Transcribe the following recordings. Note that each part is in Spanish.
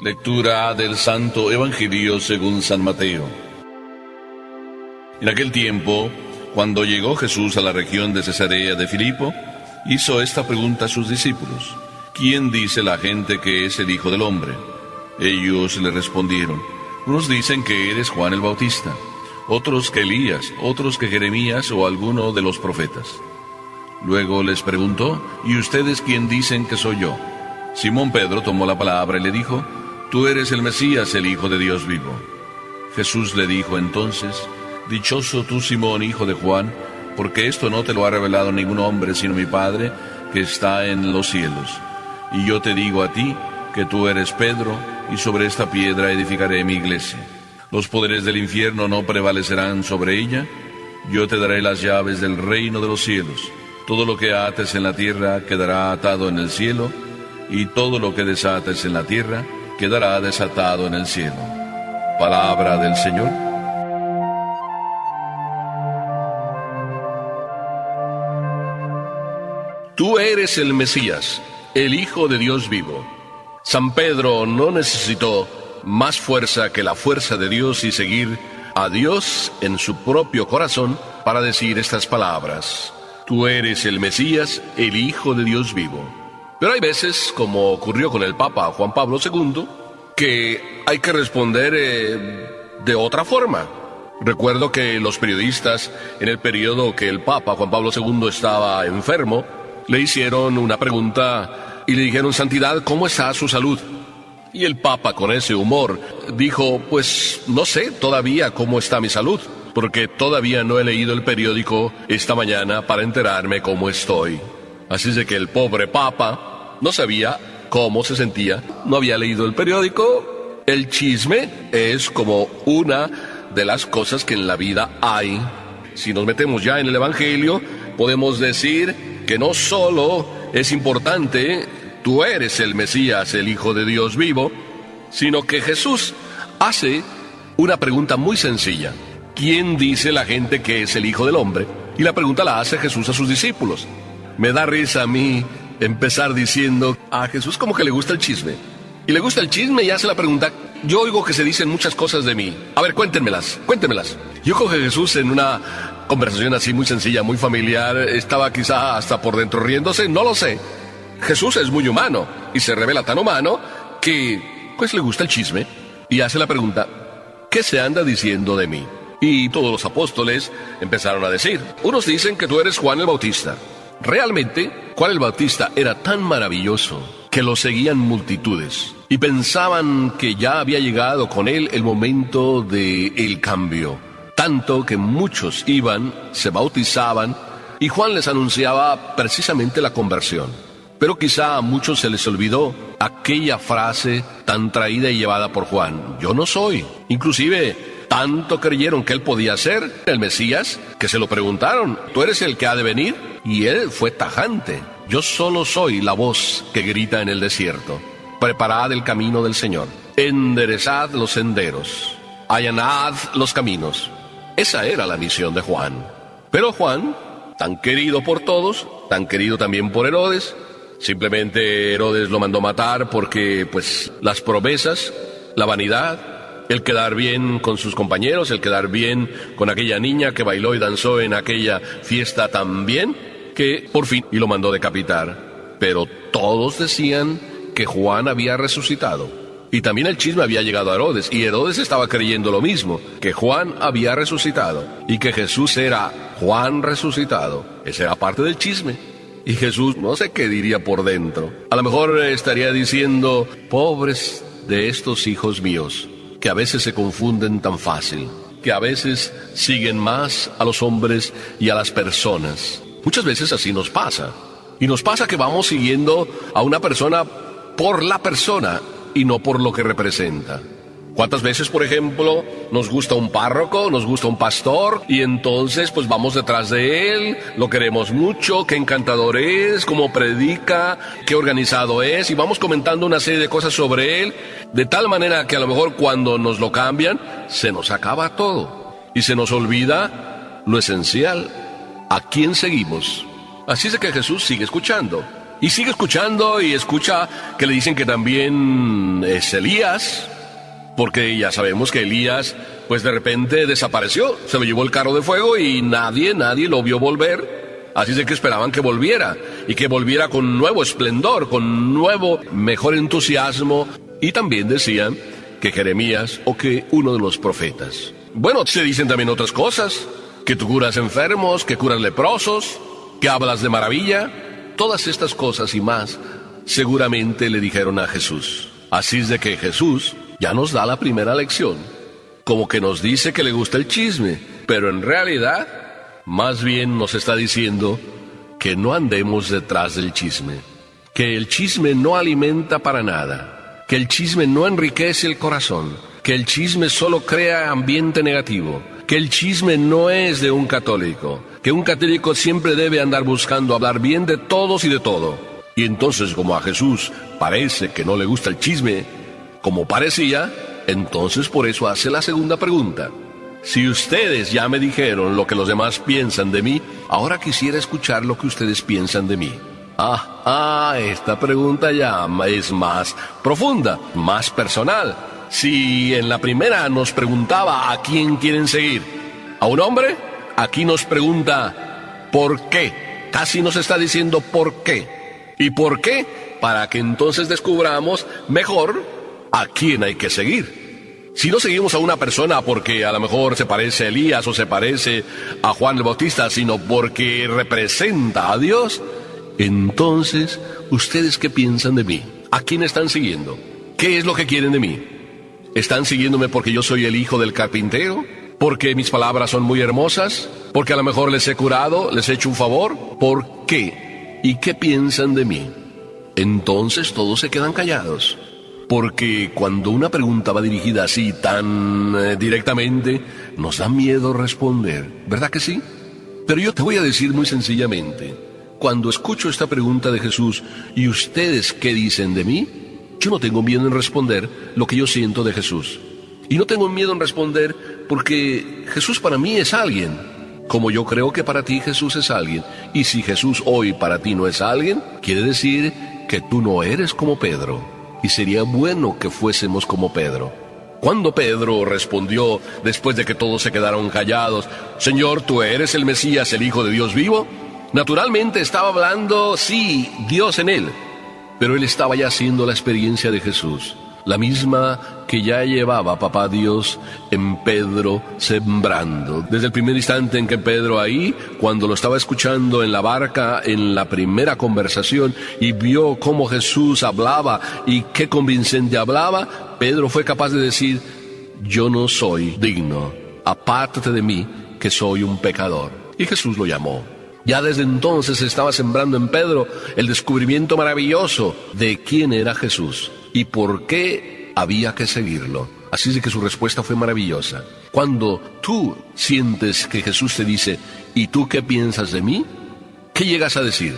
Lectura del Santo Evangelio según San Mateo. En aquel tiempo, cuando llegó Jesús a la región de Cesarea de Filipo, hizo esta pregunta a sus discípulos: ¿Quién dice la gente que es el Hijo del Hombre? Ellos le respondieron: unos dicen que eres Juan el Bautista, otros que Elías, otros que Jeremías o alguno de los profetas. Luego les preguntó: ¿y ustedes quién dicen que soy yo? Simón Pedro tomó la palabra y le dijo: Tú eres el Mesías, el Hijo de Dios vivo. Jesús le dijo entonces: Dichoso tú, Simón, hijo de Juan, porque esto no te lo ha revelado ningún hombre, sino mi Padre, que está en los cielos. Y yo te digo a ti, que tú eres Pedro, y sobre esta piedra edificaré mi iglesia. Los poderes del infierno no prevalecerán sobre ella. Yo te daré las llaves del reino de los cielos. Todo lo que ates en la tierra quedará atado en el cielo, y todo lo que desates en la tierra quedará desatado en el cielo. Palabra del Señor. Tú eres el Mesías, el Hijo de Dios vivo. San Pedro no necesitó más fuerza que la fuerza de Dios y seguir a Dios en su propio corazón para decir estas palabras: Tú eres el Mesías, el Hijo de Dios vivo. Pero hay veces, como ocurrió con el Papa Juan Pablo II, que hay que responder de otra forma. Recuerdo que los periodistas, en el periodo que el Papa Juan Pablo II estaba enfermo, le hicieron una pregunta y le dijeron: Santidad, ¿cómo está su salud? Y el Papa, con ese humor, dijo: pues no sé todavía cómo está mi salud, porque todavía no he leído el periódico esta mañana para enterarme cómo estoy. Así es de que el pobre Papa no sabía cómo se sentía, no había leído el periódico. El chisme es como una de las cosas que en la vida hay. Si nos metemos ya en el Evangelio, podemos decir que no solo es importante, tú eres el Mesías, el Hijo de Dios vivo, sino que Jesús hace una pregunta muy sencilla: ¿quién dice la gente que es el Hijo del Hombre? Y la pregunta la hace Jesús a sus discípulos. Me da risa a mí empezar diciendo: a Jesús como que le gusta el chisme. Y le gusta el chisme y hace la pregunta: yo oigo que se dicen muchas cosas de mí. A ver, cuéntenmelas. Yo creo que Jesús, en una conversación así muy sencilla, muy familiar, estaba quizá hasta por dentro riéndose, no lo sé. Jesús es muy humano y se revela tan humano que pues le gusta el chisme y hace la pregunta: ¿qué se anda diciendo de mí? Y todos los apóstoles empezaron a decir: unos dicen que tú eres Juan el Bautista. Realmente, Juan el Bautista era tan maravilloso que lo seguían multitudes y pensaban que ya había llegado con él el momento del cambio. Tanto que muchos iban, se bautizaban, y Juan les anunciaba precisamente la conversión. Pero quizá a muchos se les olvidó aquella frase tan traída y llevada por Juan: yo no soy. Inclusive, tanto creyeron que él podía ser el Mesías, que se lo preguntaron: ¿tú eres el que ha de venir? Y él fue tajante: yo solo soy la voz que grita en el desierto. Preparad el camino del Señor, enderezad los senderos, allanad los caminos. Esa era la misión de Juan. Pero Juan, tan querido por todos, tan querido también por Herodes, simplemente Herodes lo mandó matar porque, pues, las promesas, la vanidad, el quedar bien con sus compañeros, el quedar bien con aquella niña que bailó y danzó en aquella fiesta tan bien, que por fin y lo mandó decapitar. Pero todos decían que Juan había resucitado. Y también el chisme había llegado a Herodes, y Herodes estaba creyendo lo mismo, que Juan había resucitado, y que Jesús era Juan resucitado. Esa era parte del chisme. Y Jesús no sé qué diría por dentro. A lo mejor estaría diciendo: pobres de estos hijos míos, que a veces se confunden tan fácil, que a veces siguen más a los hombres y a las personas. Muchas veces así nos pasa. Y nos pasa que vamos siguiendo a una persona por la persona y no por lo que representa. ¿Cuántas veces, por ejemplo, nos gusta un párroco, nos gusta un pastor, y entonces pues vamos detrás de él, lo queremos mucho, qué encantador es, cómo predica, qué organizado es, y vamos comentando una serie de cosas sobre él, de tal manera que a lo mejor cuando nos lo cambian, se nos acaba todo, y se nos olvida lo esencial: ¿a quién seguimos? Así es de que Jesús sigue escuchando. Y sigue escuchando y escucha que le dicen que también es Elías, porque ya sabemos que Elías, pues de repente desapareció, se lo llevó el carro de fuego y nadie lo vio volver. Así es que esperaban que volviera, y que volviera con nuevo esplendor, con nuevo, mejor entusiasmo. Y también decían que Jeremías o que uno de los profetas. Bueno, se dicen también otras cosas, que tú curas enfermos, que curas leprosos, que hablas de maravilla. Todas estas cosas y más seguramente le dijeron a Jesús. Así es de que Jesús ya nos da la primera lección, como que nos dice que le gusta el chisme, pero en realidad, más bien nos está diciendo que no andemos detrás del chisme, que el chisme no alimenta para nada, que el chisme no enriquece el corazón, que el chisme solo crea ambiente negativo, que el chisme no es de un católico, que un católico siempre debe andar buscando hablar bien de todos y de todo. Y entonces, como a Jesús parece que no le gusta el chisme, como parecía, entonces por eso hace la segunda pregunta. Si ustedes ya me dijeron lo que los demás piensan de mí, ahora quisiera escuchar lo que ustedes piensan de mí. Esta pregunta ya es más profunda, más personal. Si en la primera nos preguntaba a quién quieren seguir, a un hombre, aquí nos pregunta ¿por qué? Casi nos está diciendo ¿por qué? ¿Y por qué? Para que entonces descubramos mejor a quién hay que seguir. Si no seguimos a una persona porque a lo mejor se parece a Elías o se parece a Juan el Bautista, sino porque representa a Dios, entonces, ¿ustedes qué piensan de mí? ¿A quién están siguiendo? ¿Qué es lo que quieren de mí? ¿Están siguiéndome porque yo soy el hijo del carpintero? ¿Porque mis palabras son muy hermosas? ¿Porque a lo mejor les he curado? ¿Les he hecho un favor? ¿Por qué? ¿Y qué piensan de mí? Entonces todos se quedan callados. Porque cuando una pregunta va dirigida así, tan directamente, nos da miedo responder, ¿verdad que sí? Pero yo te voy a decir muy sencillamente, cuando escucho esta pregunta de Jesús, ¿y ustedes qué dicen de mí? Yo no tengo miedo en responder lo que yo siento de Jesús. Y no tengo miedo en responder porque Jesús para mí es alguien, como yo creo que para ti Jesús es alguien. Y si Jesús hoy para ti no es alguien, quiere decir que tú no eres como Pedro. Y sería bueno que fuésemos como Pedro. Cuando Pedro respondió, después de que todos se quedaron callados, Señor, ¿tú eres el Mesías, el Hijo de Dios vivo? Naturalmente estaba hablando, sí, Dios en él. Pero él estaba ya haciendo la experiencia de Jesús, la misma que ya llevaba Papá Dios en Pedro sembrando. Desde el primer instante en que Pedro ahí, cuando lo estaba escuchando en la barca, en la primera conversación, y vio cómo Jesús hablaba y qué convincente hablaba, Pedro fue capaz de decir, yo no soy digno, apártate de mí, que soy un pecador. Y Jesús lo llamó. Ya desde entonces estaba sembrando en Pedro el descubrimiento maravilloso de quién era Jesús y por qué había que seguirlo. Así es de que su respuesta fue maravillosa. Cuando tú sientes que Jesús te dice, ¿y tú qué piensas de mí? ¿Qué llegas a decir?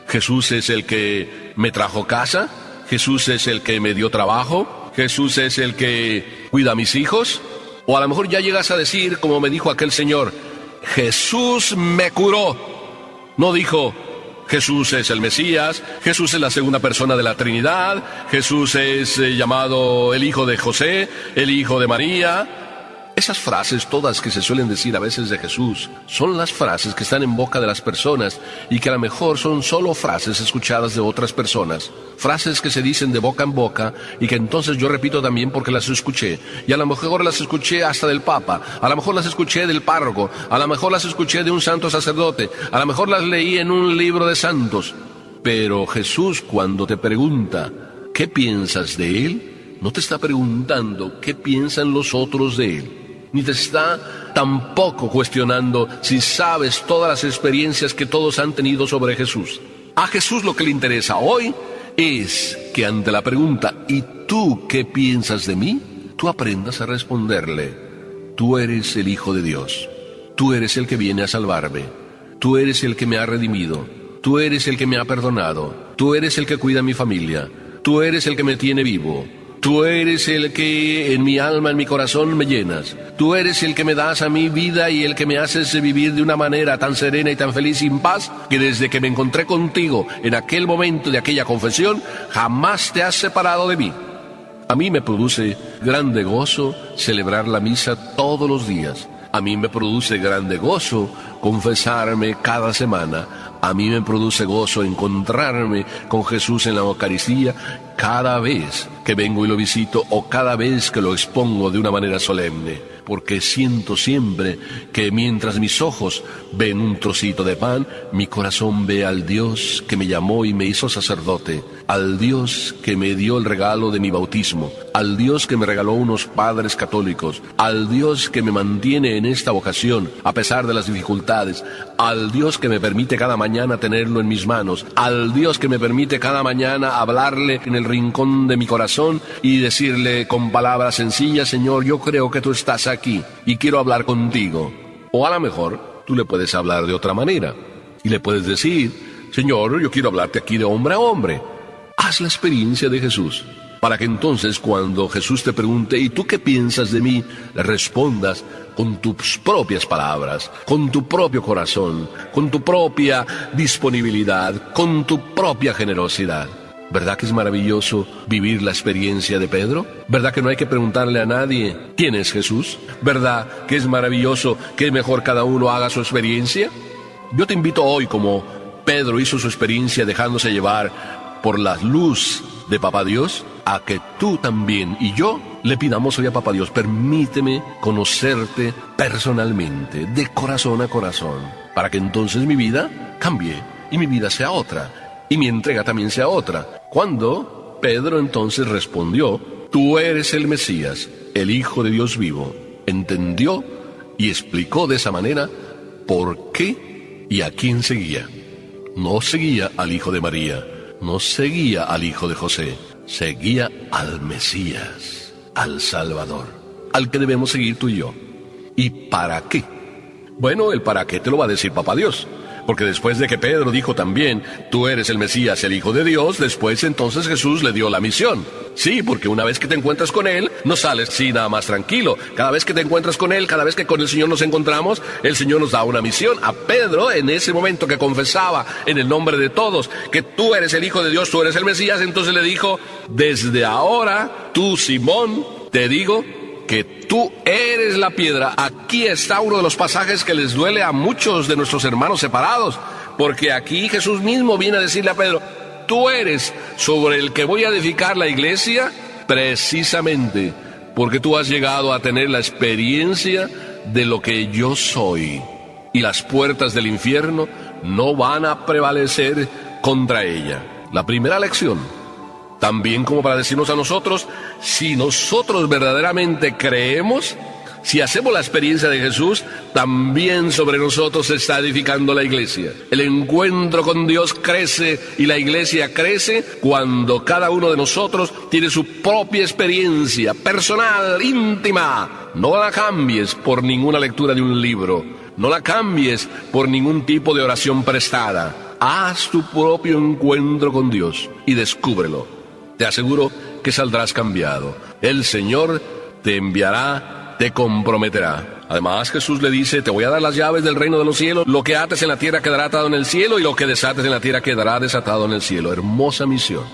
¿Jesús es el que me trajo casa? ¿Jesús es el que me dio trabajo? ¿Jesús es el que cuida a mis hijos? O a lo mejor ya llegas a decir, como me dijo aquel señor, Jesús me curó. No dijo, Jesús es el Mesías, Jesús es la segunda persona de la Trinidad, Jesús es llamado el Hijo de José, el Hijo de María. Esas frases todas que se suelen decir a veces de Jesús, son las frases que están en boca de las personas y que a lo mejor son solo frases escuchadas de otras personas. Frases que se dicen de boca en boca y que entonces yo repito también porque las escuché. Y a lo mejor las escuché hasta del Papa, a lo mejor las escuché del párroco, a lo mejor las escuché de un santo sacerdote, a lo mejor las leí en un libro de santos. Pero Jesús, cuando te pregunta, ¿qué piensas de Él? No te está preguntando qué piensan los otros de Él. Ni te está tampoco cuestionando si sabes todas las experiencias que todos han tenido sobre Jesús. A Jesús lo que le interesa hoy es que ante la pregunta, ¿y tú qué piensas de mí?, tú aprendas a responderle, tú eres el Hijo de Dios, tú eres el que viene a salvarme, tú eres el que me ha redimido, tú eres el que me ha perdonado, tú eres el que cuida a mi familia, tú eres el que me tiene vivo, Tú eres el que en mi alma, en mi corazón me llenas. Tú eres el que me das a mí vida y el que me haces vivir de una manera tan serena y tan feliz y en paz, que desde que me encontré contigo en aquel momento de aquella confesión, jamás te has separado de mí. A mí me produce grande gozo celebrar la misa todos los días. A mí me produce grande gozo confesarme cada semana. A mí me produce gozo encontrarme con Jesús en la Eucaristía cada vez que vengo y lo visito o cada vez que lo expongo de una manera solemne. Porque siento siempre que mientras mis ojos ven un trocito de pan, mi corazón ve al Dios que me llamó y me hizo sacerdote, al Dios que me dio el regalo de mi bautismo, al Dios que me regaló unos padres católicos, al Dios que me mantiene en esta vocación a pesar de las dificultades, al Dios que me permite cada mañana tenerlo en mis manos, al Dios que me permite cada mañana hablarle en el rincón de mi corazón y decirle con palabras sencillas: Señor, yo creo que tú estás aquí y quiero hablar contigo. O a lo mejor tú le puedes hablar de otra manera y le puedes decir: Señor, yo quiero hablarte aquí de hombre a hombre. Haz la experiencia de Jesús, para que entonces cuando Jesús te pregunte: ¿y tú qué piensas de mí?, le respondas con tus propias palabras, con tu propio corazón, con tu propia disponibilidad, con tu propia generosidad. ¿Verdad que es maravilloso vivir la experiencia de Pedro? ¿Verdad que no hay que preguntarle a nadie quién es Jesús? ¿Verdad que es maravilloso que mejor cada uno haga su experiencia? Yo te invito hoy, como Pedro hizo su experiencia dejándose llevar por la luz de Papá Dios, a que tú también y yo le pidamos hoy a Papá Dios: permíteme conocerte personalmente, de corazón a corazón, para que entonces mi vida cambie y mi vida sea otra. Y mi entrega también sea otra. Cuando Pedro entonces respondió: tú eres el Mesías, el Hijo de Dios vivo, entendió y explicó de esa manera por qué y a quién seguía. No seguía al hijo de María, no seguía al hijo de José, seguía al Mesías, al Salvador, al que debemos seguir tú y yo. ¿Y para qué? Bueno, el para qué te lo va a decir Papá Dios. Porque después de que Pedro dijo también: tú eres el Mesías, el Hijo de Dios, después entonces Jesús le dio la misión. Sí, porque una vez que te encuentras con Él, no sales así nada más tranquilo. Cada vez que te encuentras con Él, cada vez que con el Señor nos encontramos, el Señor nos da una misión. A Pedro, en ese momento que confesaba en el nombre de todos que tú eres el Hijo de Dios, tú eres el Mesías, entonces le dijo: desde ahora, tú, Simón, te digo que tú eres la piedra. Aquí está uno de los pasajes que les duele a muchos de nuestros hermanos separados, porque aquí Jesús mismo viene a decirle a Pedro: tú eres sobre el que voy a edificar la iglesia, precisamente porque tú has llegado a tener la experiencia de lo que yo soy, y las puertas del infierno no van a prevalecer contra ella. La primera lección, también como para decirnos a nosotros: si nosotros verdaderamente creemos, si hacemos la experiencia de Jesús, también sobre nosotros se está edificando la iglesia. El encuentro con Dios crece y la iglesia crece cuando cada uno de nosotros tiene su propia experiencia personal, íntima. No la cambies por ninguna lectura de un libro, no la cambies por ningún tipo de oración prestada. Haz tu propio encuentro con Dios y descúbrelo. Te aseguro que saldrás cambiado. El Señor te enviará, te comprometerá. Además, Jesús le dice: te voy a dar las llaves del reino de los cielos. Lo que ates en la tierra quedará atado en el cielo, y lo que desates en la tierra quedará desatado en el cielo. Hermosa misión.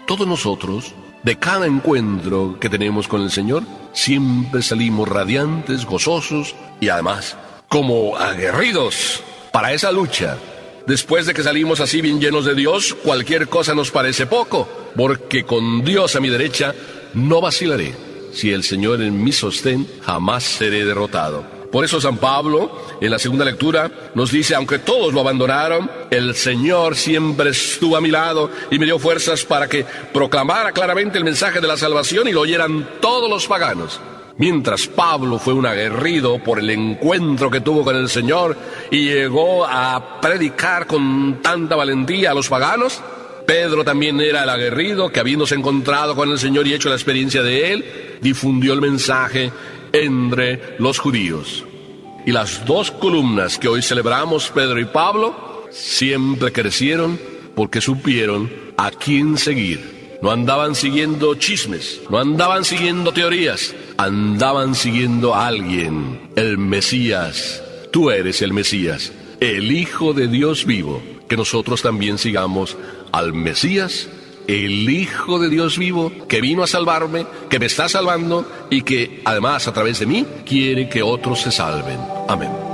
Todos nosotros, de cada encuentro que tenemos con el Señor, siempre salimos radiantes, gozosos y además como aguerridos para esa lucha. Después de que salimos así bien llenos de Dios, cualquier cosa nos parece poco, porque con Dios a mi derecha no vacilaré. Si el Señor en mi sostén, jamás seré derrotado. Por eso San Pablo, en la segunda lectura, nos dice: aunque todos lo abandonaron, el Señor siempre estuvo a mi lado y me dio fuerzas para que proclamara claramente el mensaje de la salvación y lo oyeran todos los paganos. Mientras Pablo fue un aguerrido por el encuentro que tuvo con el Señor y llegó a predicar con tanta valentía a los paganos, Pedro también era el aguerrido que, habiéndose encontrado con el Señor y hecho la experiencia de Él, difundió el mensaje entre los judíos. Y las dos columnas que hoy celebramos, Pedro y Pablo, siempre crecieron porque supieron a quién seguir. No andaban siguiendo chismes, no andaban siguiendo teorías, andaban siguiendo a alguien, el Mesías. Tú eres el Mesías, el Hijo de Dios vivo. Que nosotros también sigamos al Mesías, el Hijo de Dios vivo, que vino a salvarme, que me está salvando y que además a través de mí quiere que otros se salven. Amén.